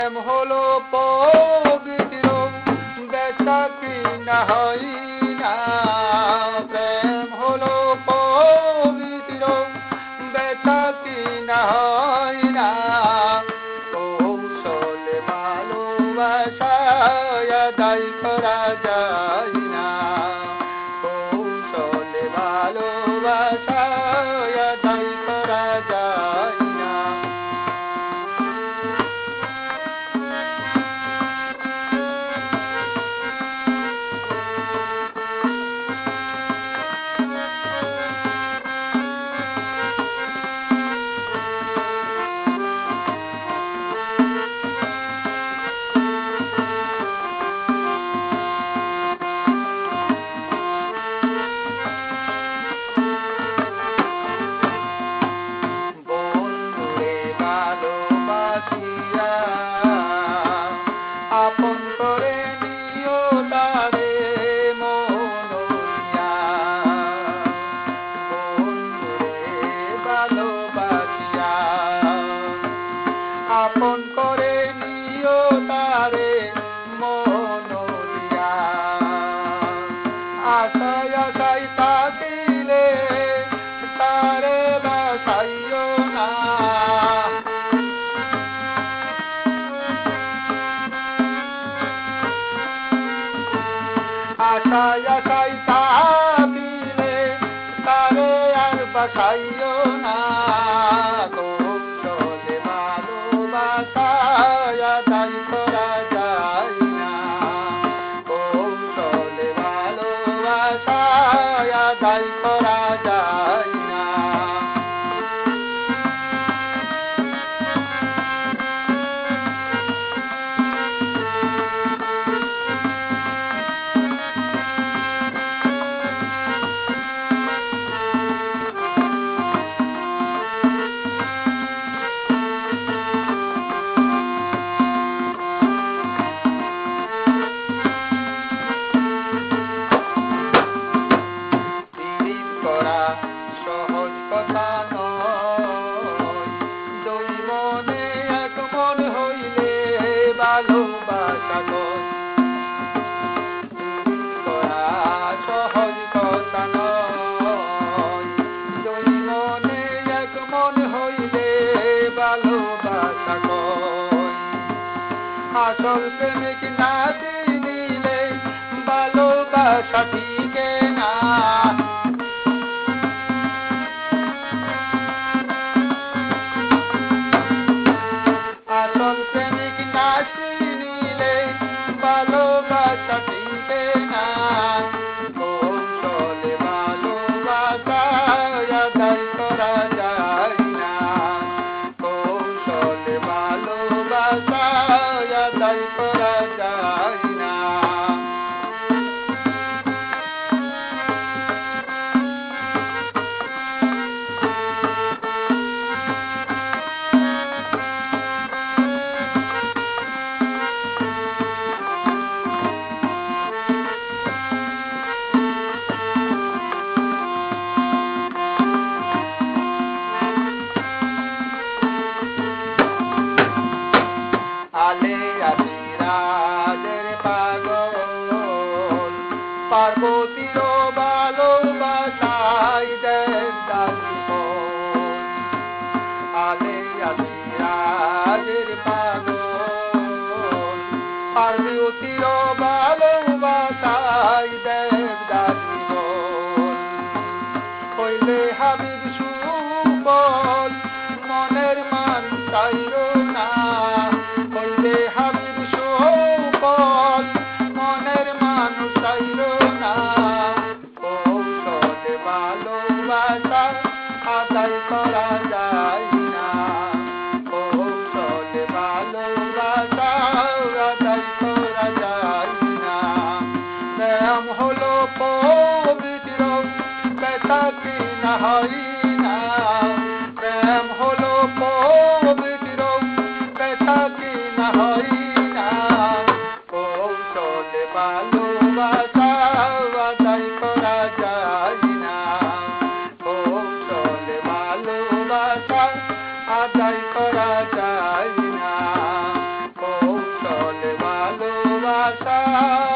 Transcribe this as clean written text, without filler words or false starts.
প্রেম হলো পবিত্র বেচা কিনা হয় না। প্রেম হলো পবিত্র বেচা কিনা হয় না। কৌশলে ভালোবাসায় আদায় করা যায় না। কৌশলে ভালোবাসায় আদায় করা যায় না। আপন করে নিও তারে মনোনিয়া। বন্ধুরে ভালোবাসিয়া আপন করে নিও তারে মনোনিয়া। আশায় আশায় থাকিলে তারে বাসাইও না। আশায় আশায় থাকিলে তারে আর বাসাইও না। কৌশলে ভালোবাসায় আদায় করা যায় না। কৌশলে ভালোবাসায় আদায় করা যায় না। সহজ কথা নয়, দুই মনে এক মন হইলে ভালোবাসা লয়। করা সহজ কথা নয়, দুই মনে এক মন হইলে ভালোবাসা লয়। আসল প্রেমিক না চিনিলে ভালোবাসা ঠিকে না। আসল প্রেমিক না চিনিলে ভালোবাসা ঠিকে না। কৌশলে ভালোবাসায় আদায় করা যায় না। কৌশলে ভালোবাসায় আদায় করা যায় না। আলে আলিরাজের পাগল পার্বতীর ভালোবাসায় দেবদাস জীবন। আলে আলিরাজের পাগল পার্বতীর ভালোবাসায় দেবদাস জীবন। হইলে হাবিব সুফল মনের মান চাইর না। হইলে হাবিব সুফল মনের মান চাইর না। কৌশলে ভালোবাসা আদায় করা যায় না। কৌশলে ভালোবাসা আদায় করা যায় না। প্রেম হলো পবিত্র বেচা কিনা হয় না। প্রেম হলো পবিত্র বেচা কিনা হয় না। কৌশলে ভালোবাসা আদায় করা যায় না। কৌশলে ভালোবাসা আদায় করা যায় না। ভালোবাসা